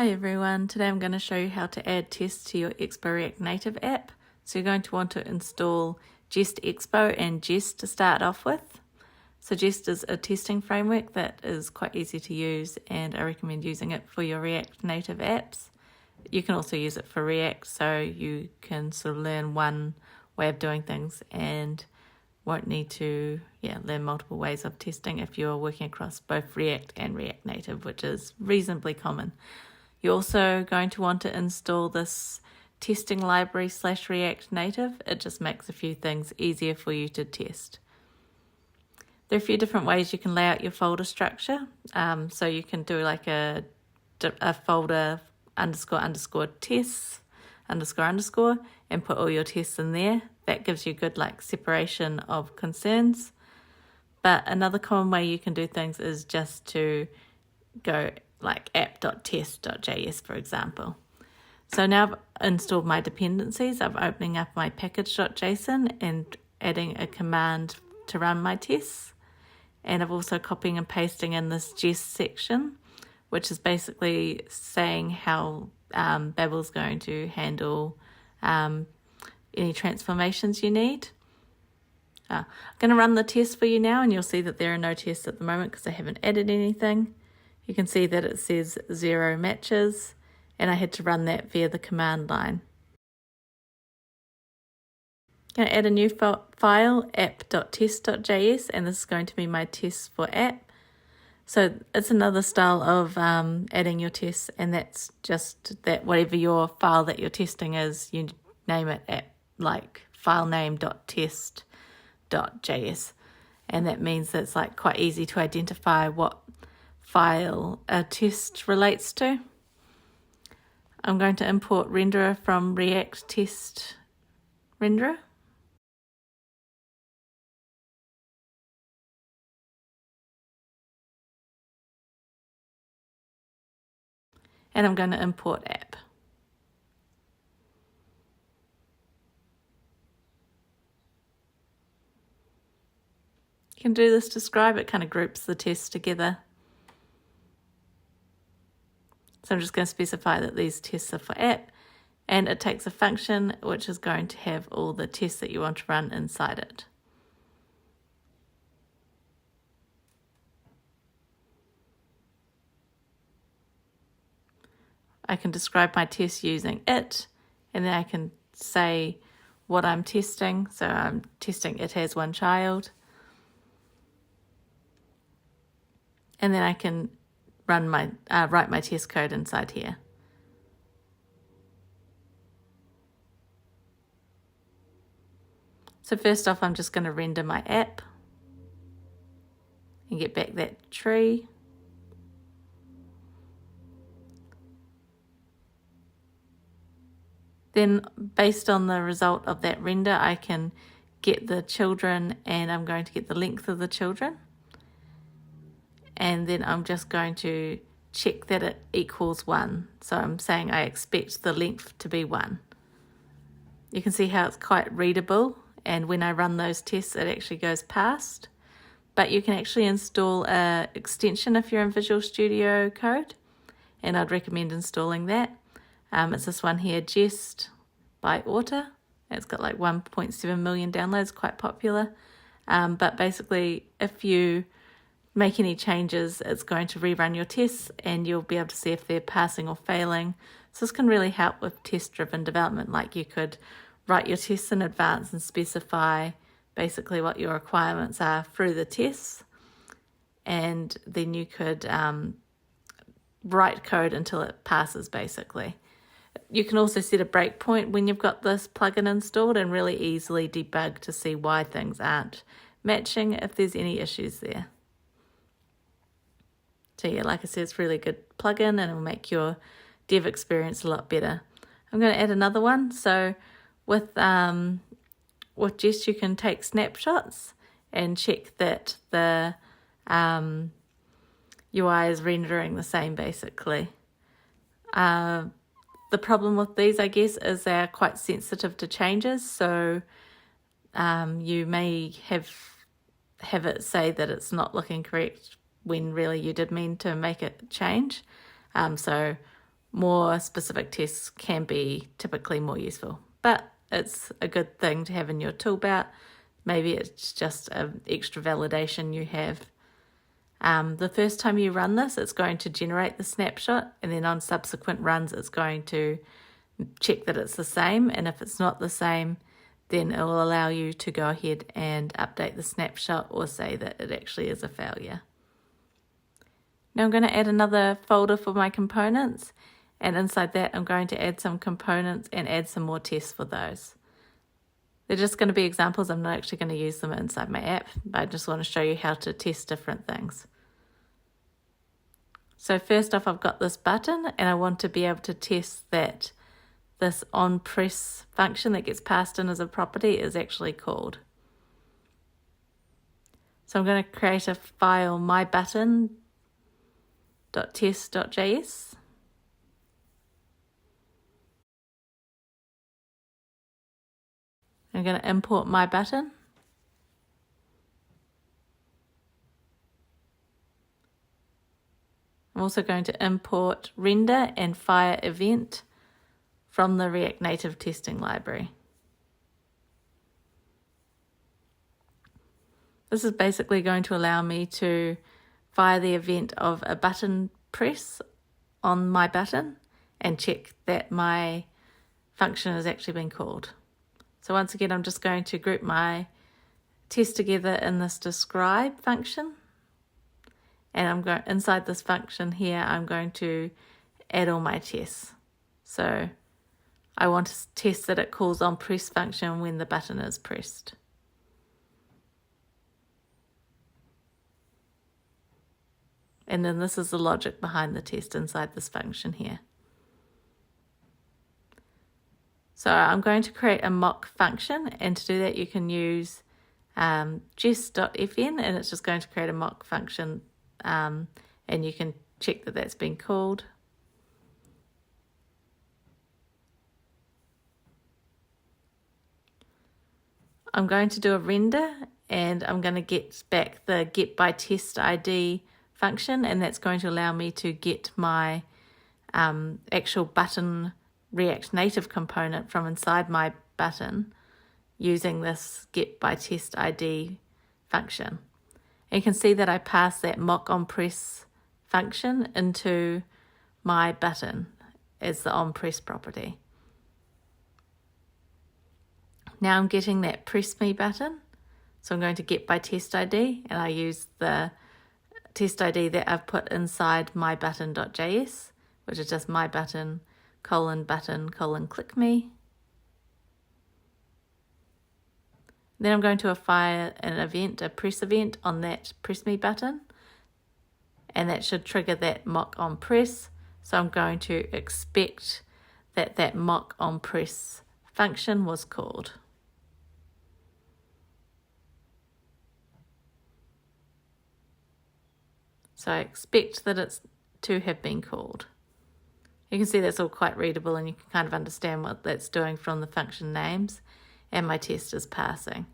Hi everyone, today I'm going to show you how to add tests to your Expo React Native app. So you're going to want to install Jest Expo and Jest to start off with. So Jest is a testing framework that is quite easy to use, and I recommend using it for your React Native apps. You can also use it for React, so you can sort of learn one way of doing things and won't need to learn multiple ways of testing if you're working across both React and React Native, which is reasonably common. You're also going to want to install this testing library / React Native. It just makes a few things easier for you to test. There are a few different ways you can lay out your folder structure. So you can do like a folder __ tests _ and put all your tests in there. That gives you good separation of concerns. But another common way you can do things is just to go like app.test.js, for example. So now I've installed my dependencies. I'm opening up my package.json and adding a command to run my tests. And I've also copying and pasting in this Jest section, which is basically saying how Babel's going to handle any transformations you need. I'm going to run the test for you now, and you'll see that there are no tests at the moment because I haven't added anything. You can see that it says 0 matches, and I had to run that via the command line. I'm going to add a new file, app.test.js, and this is going to be my test for app. So it's another style of adding your tests, and that's just that whatever your file that you're testing is, you name it app, like filename.test.js. And that means that it's quite easy to identify what file a test relates to. I'm going to import renderer from React test renderer. And I'm going to import app. You can do this to scribe, it kind of groups the tests together. So I'm just going to specify that these tests are for app, and it takes a function which is going to have all the tests that you want to run inside it. I can describe my test using it, and then I can say what I'm testing. So I'm testing it has one child. And then I can run write my test code inside here. So first off, I'm just going to render my app and get back that tree. Then based on the result of that render, I can get the children, and I'm going to get the length of the children. And then I'm just going to check that it equals 1. So I'm saying I expect the length to be 1. You can see how it's quite readable, and when I run those tests it actually goes past. But you can actually install an extension if you're in Visual Studio Code, and I'd recommend installing that. It's this one here, Jest by Author. It's got 1.7 million downloads, quite popular. But basically, if you make any changes, it's going to rerun your tests, and you'll be able to see if they're passing or failing. So this can really help with test-driven development. You could write your tests in advance and specify basically what your requirements are through the tests, and then you could write code until it passes, basically. You can also set a breakpoint when you've got this plugin installed and really easily debug to see why things aren't matching if there's any issues there. So like I said, it's a really good plugin, and it'll make your dev experience a lot better. I'm going to add another one. So with Jest, you can take snapshots and check that the UI is rendering the same, basically. The problem with these, I guess, is they're quite sensitive to changes. So you may have it say that it's not looking correct when really you did mean to make it change. So more specific tests can be typically more useful. But it's a good thing to have in your tool belt. Maybe it's just an extra validation you have. The first time you run this, it's going to generate the snapshot, and then on subsequent runs, it's going to check that it's the same. And if it's not the same, then it will allow you to go ahead and update the snapshot or say that it actually is a failure. Now I'm going to add another folder for my components, and inside that I'm going to add some components and add some more tests for those. They're just going to be examples. I'm not actually going to use them inside my app, but I just want to show you how to test different things. So first off, I've got this button, and I want to be able to test that this onPress function that gets passed in as a property is actually called. So I'm going to create a file, mybutton.test.js. I'm going to import mybutton. I'm also going to import render and fire event from the React Native testing library. This is basically going to allow me to fire the event of a button press on my button and check that my function has actually been called. So once again, I'm just going to group my tests together in this describe function. And I'm going inside this function here, I'm going to add all my tests. So I want to test that it calls onPress function when the button is pressed. And then this is the logic behind the test inside this function here. So I'm going to create a mock function, and to do that you can use jest.fn, and it's just going to create a mock function, and you can check that that's been called. I'm going to do a render, and I'm going to get back the getByTestID function, and that's going to allow me to get my actual button React Native component from inside my button using this getByTestID function. And you can see that I pass that mock onPress function into my button as the onPress property. Now I'm getting that press me button, so I'm going to getByTestID, and I use the test ID that I've put inside mybutton.js, which is just mybutton:, click me. Then I'm going to fire an event, a press event on that press me button, and that should trigger that mock onPress. So I'm going to expect that that mock onPress function was called. So I expect that it's to have been called. You can see that's all quite readable, and you can kind of understand what that's doing from the function names, and my test is passing.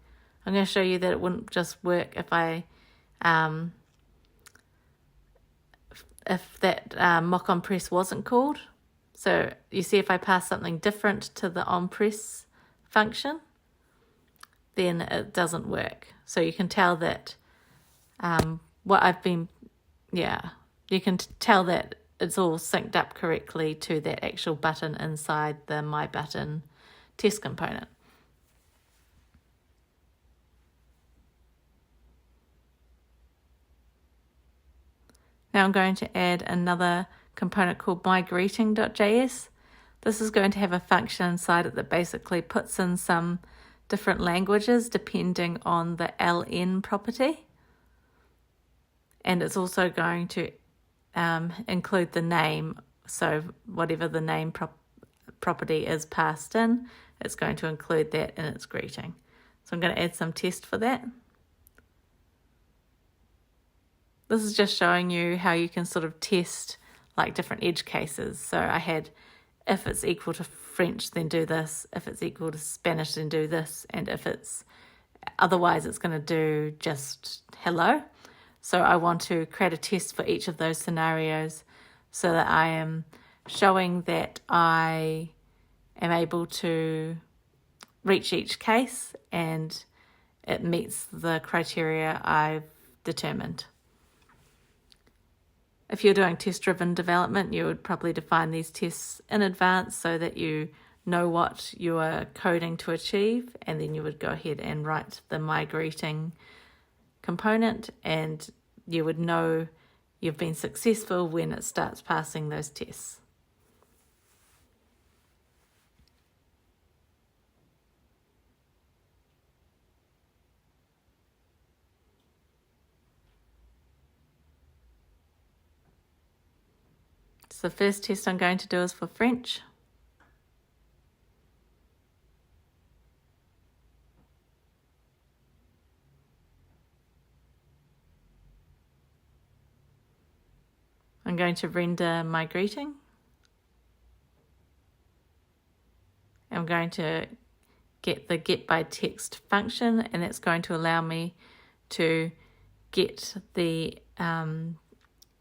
I'm going to show you that it wouldn't just work if I if that mock onPress wasn't called. So you see, if I pass something different to the onPress function, then it doesn't work. So you can tell that you can tell that it's all synced up correctly to that actual button inside the mybutton test component. Now I'm going to add another component called mygreeting.js. This is going to have a function inside it that basically puts in some different languages depending on the LN property. And it's also going to include the name. So whatever the name property is passed in, it's going to include that in its greeting. So I'm going to add some tests for that. This is just showing you how you can sort of test like different edge cases. So I had, if it's equal to French, then do this. If it's equal to Spanish, then do this. And if it's otherwise, it's going to do just hello. So I want to create a test for each of those scenarios so that I am showing that I am able to reach each case and it meets the criteria I've determined. If you're doing test-driven development, you would probably define these tests in advance so that you know what you are coding to achieve, and then you would go ahead and write the my greeting component, and you would know you've been successful when it starts passing those tests. So the first test I'm going to do is for French. I'm going to render my greeting. I'm going to get the get by text function, and that's going to allow me to get the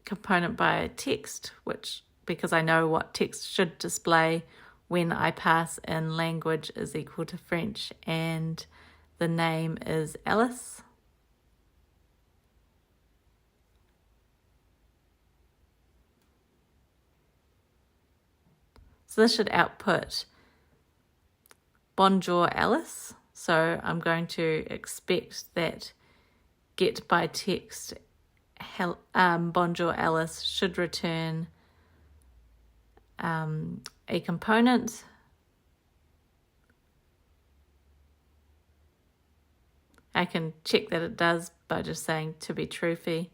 component by text, which, because I know what text should display when I pass in language is equal to French and the name is Alice. So this should output Bonjour Alice. So I'm going to expect that get by text Bonjour Alice should return a component. I can check that it does by just saying to be truthy.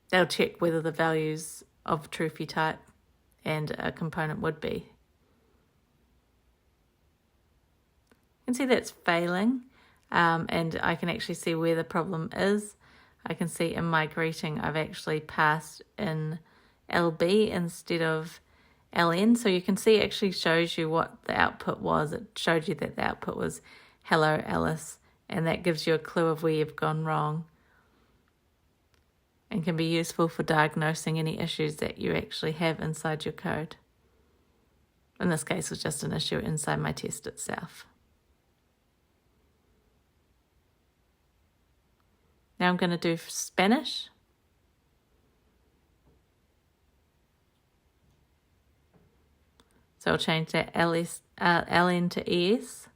They'll check whether the values of truthy type and a component would be. You can see that's failing, and I can actually see where the problem is. I can see in my greeting I've actually passed in LB instead of LN. So you can see it actually shows you what the output was. It showed you that the output was hello Alice, and that gives you a clue of where you've gone wrong and can be useful for diagnosing any issues that you actually have inside your code. In this case, it's just an issue inside my test itself. Now I'm going to do Spanish. So I'll change that LN to ES,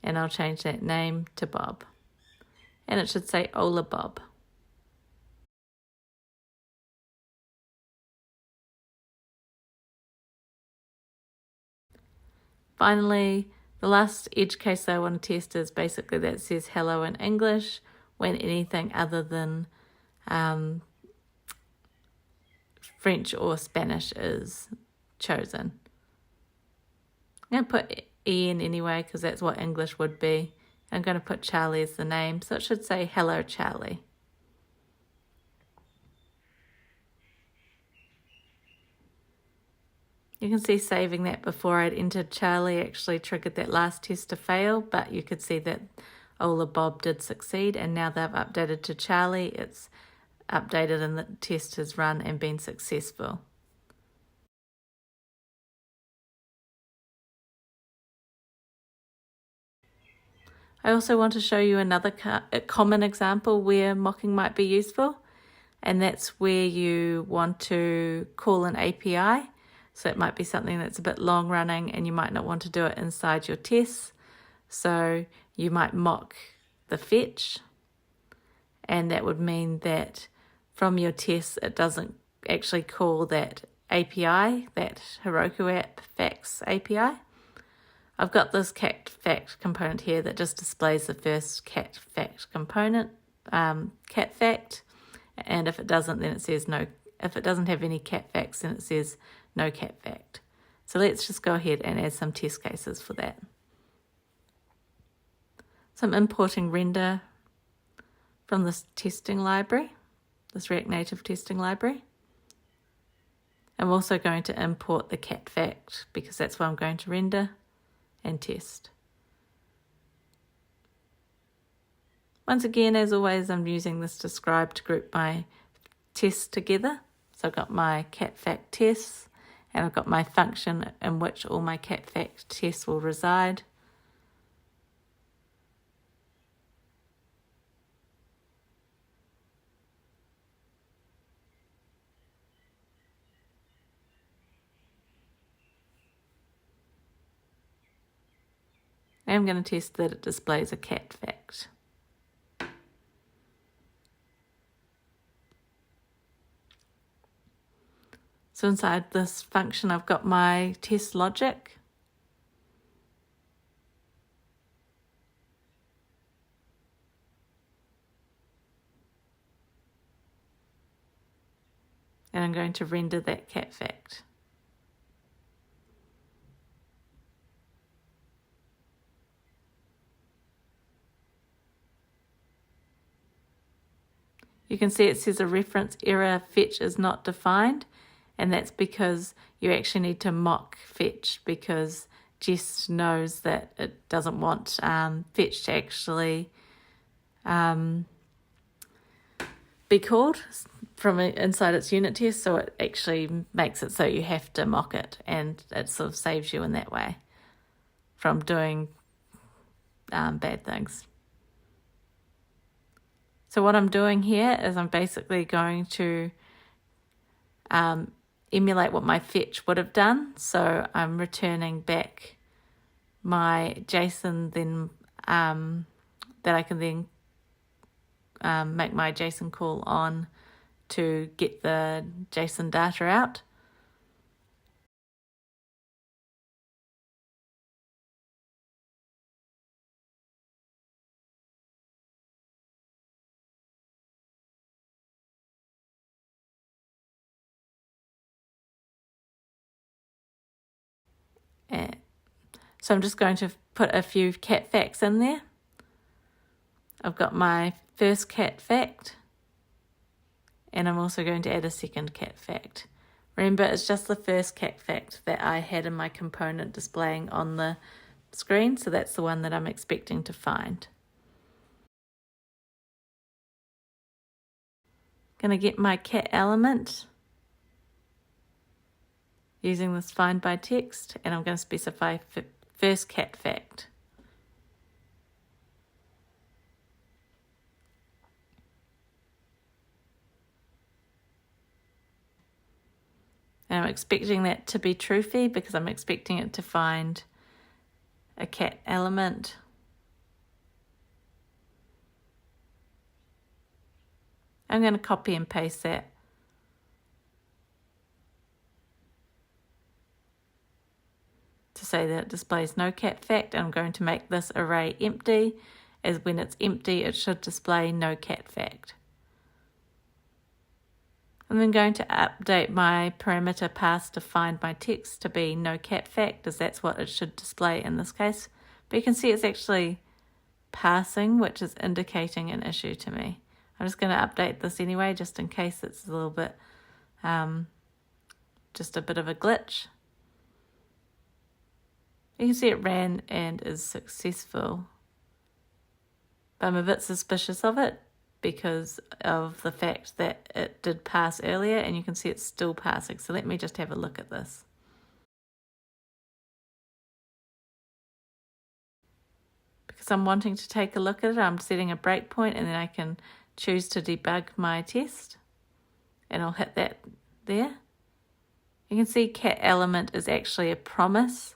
and I'll change that name to Bob. And it should say Hola Bob. Finally, the last edge case that I want to test is basically that says hello in English when anything other than French or Spanish is chosen. I'm going to put EN anyway because that's what English would be. I'm going to put Charlie as the name, so it should say hello Charlie. You can see saving that before I'd entered Charlie actually triggered that last test to fail, but you could see that Hola Bob did succeed, and now they've updated to Charlie. It's updated and the test has run and been successful. I also want to show you another common example where mocking might be useful, and that's where you want to call an API. So it might be something that's a bit long running and you might not want to do it inside your tests. So you might mock the fetch, and that would mean that from your tests it doesn't actually call that API, that Heroku app fax API. I've got this cat fact component here that just displays the first cat fact component, cat fact, and if it doesn't, then it says no. If it doesn't have any cat facts, then it says no cat fact. So let's just go ahead and add some test cases for that. So I'm importing render from this testing library, this React Native testing library. I'm also going to import the cat fact because that's what I'm going to render and test. Once again, as always, I'm using this describe to group my tests together. So I've got my cat fact tests, and I've got my function in which all my cat fact tests will reside. And I'm going to test that it displays a cat fact. So inside this function, I've got my test logic. And I'm going to render that cat fact. You can see it says a reference error fetch is not defined, and that's because you actually need to mock fetch, because Jest knows that it doesn't want fetch to actually be called from inside its unit test, so it actually makes it so you have to mock it, and it sort of saves you in that way from doing bad things. So what I'm doing here is I'm basically going to emulate what my fetch would have done. So I'm returning back my JSON then that I can then make my JSON call on to get the JSON data out. So I'm just going to put a few cat facts in there. I've got my first cat fact, and I'm also going to add a second cat fact. Remember, it's just the first cat fact that I had in my component displaying on the screen, so that's the one that I'm expecting to find. I'm going to get my cat element using this find by text, and I'm going to specify first cat fact. And I'm expecting that to be truthy because I'm expecting it to find a cat element. I'm going to copy and paste that. To say that it displays no cat fact, and I'm going to make this array empty, as when it's empty it should display no cat fact. I'm then going to update my parameter pass to find my text to be no cat fact, as that's what it should display in this case. But you can see it's actually passing, which is indicating an issue to me. I'm just going to update this anyway, just in case it's a little bit, just a bit of a glitch. You can see it ran and is successful. But I'm a bit suspicious of it because of the fact that it did pass earlier, and you can see it's still passing. So let me just have a look at this. Because I'm wanting to take a look at it, I'm setting a breakpoint, and then I can choose to debug my test. And I'll hit that there. You can see cat element is actually a promise,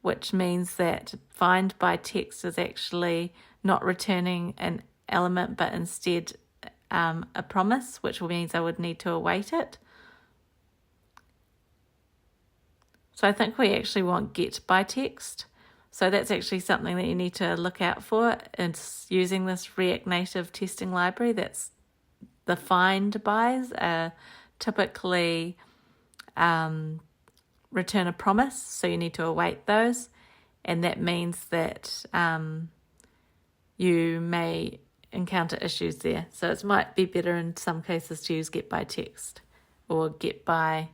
which means that find by text is actually not returning an element, but instead a promise, which means I would need to await it. So I think we actually want get by text. So that's actually something that you need to look out for. It's using this React Native testing library. That's the find bys are typically return a promise, so you need to await those, and that means that you may encounter issues there. So it might be better in some cases to use get by text or get by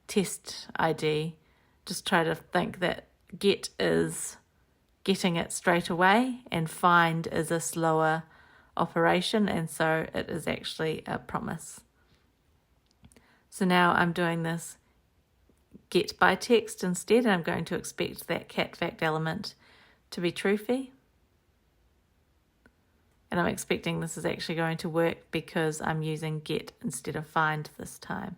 test ID. Just try to think that get is getting it straight away and find is a slower operation, and so it is actually a promise. So now I'm doing this get by text instead, and I'm going to expect that cat fact element to be truthy. And I'm expecting this is actually going to work because I'm using get instead of find this time.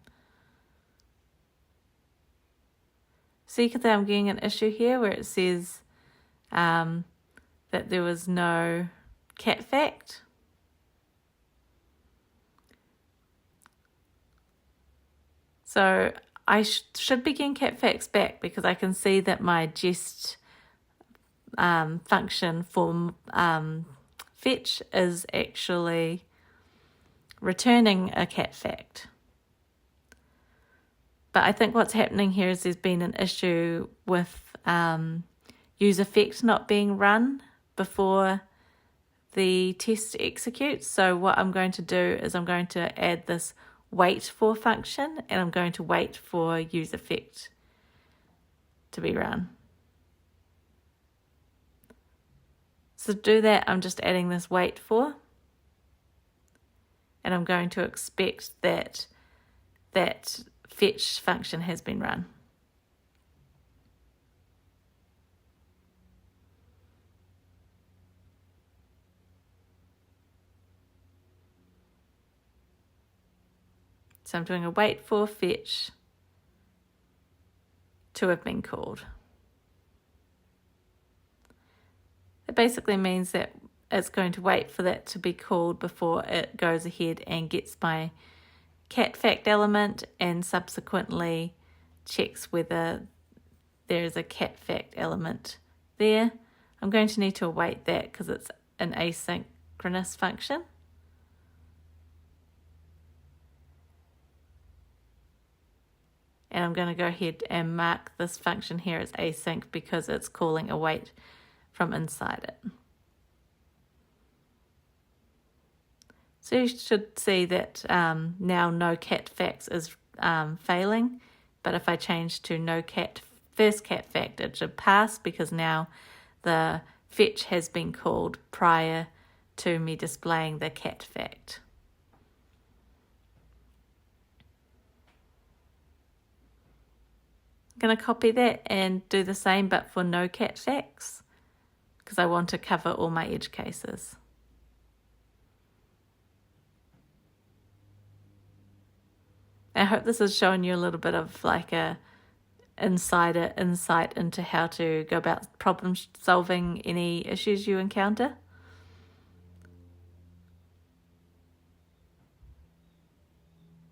So you can see I'm getting an issue here where it says that there was no cat fact. So I should be getting cat facts back because I can see that my jest function for fetch is actually returning a cat fact. But I think what's happening here is there's been an issue with useEffect not being run before the test executes. So what I'm going to do is I'm going to add this wait for function, and I'm going to wait for useEffect to be run. So to do that, I'm just adding this wait for, and I'm going to expect that that fetch function has been run. So I'm doing a wait for fetch to have been called. It basically means that it's going to wait for that to be called before it goes ahead and gets my cat fact element and subsequently checks whether there is a cat fact element there. I'm going to need to await that because it's an asynchronous function. And I'm going to go ahead and mark this function here as async because it's calling await from inside it. So you should see that now no cat facts is failing, but if I change to no cat first cat fact, it should pass because now the fetch has been called prior to me displaying the cat fact. I'm going to copy that and do the same but for no cat facts because I want to cover all my edge cases. I hope this has shown you a little bit of like a insight into how to go about problem solving any issues you encounter.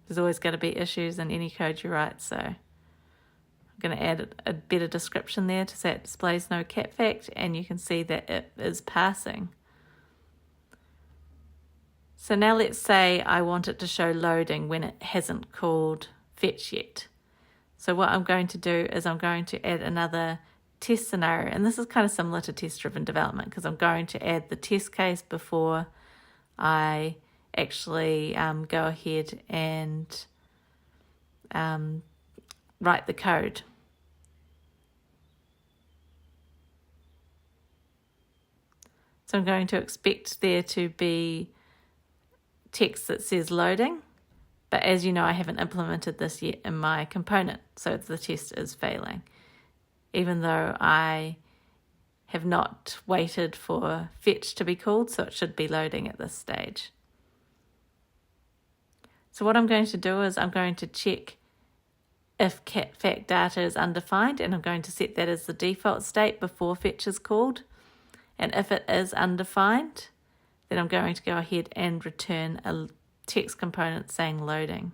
There's always going to be issues in any code you write, so I'm going to add a better description there to say it displays no cat fact, and you can see that it is passing. So now let's say I want it to show loading when it hasn't called fetch yet. So what I'm going to do is I'm going to add another test scenario, and this is kind of similar to test-driven development because I'm going to add the test case before I actually go ahead and write the code. So I'm going to expect there to be text that says loading, but as you know, I haven't implemented this yet in my component, so the test is failing, even though I have not waited for fetch to be called, so it should be loading at this stage. So what I'm going to do is I'm going to check if cat fact data is undefined, and I'm going to set that as the default state before fetch is called. And if it is undefined, then I'm going to go ahead and return a text component saying loading.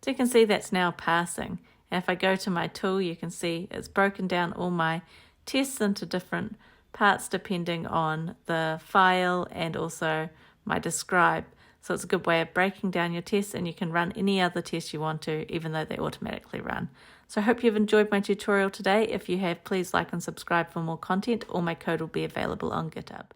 So you can see that's now passing. And if I go to my tool, you can see it's broken down all my tests into different parts depending on the file and also my describe. So it's a good way of breaking down your tests, and you can run any other tests you want to, even though they automatically run. So I hope you've enjoyed my tutorial today. If you have, please like and subscribe for more content. All my code will be available on GitHub.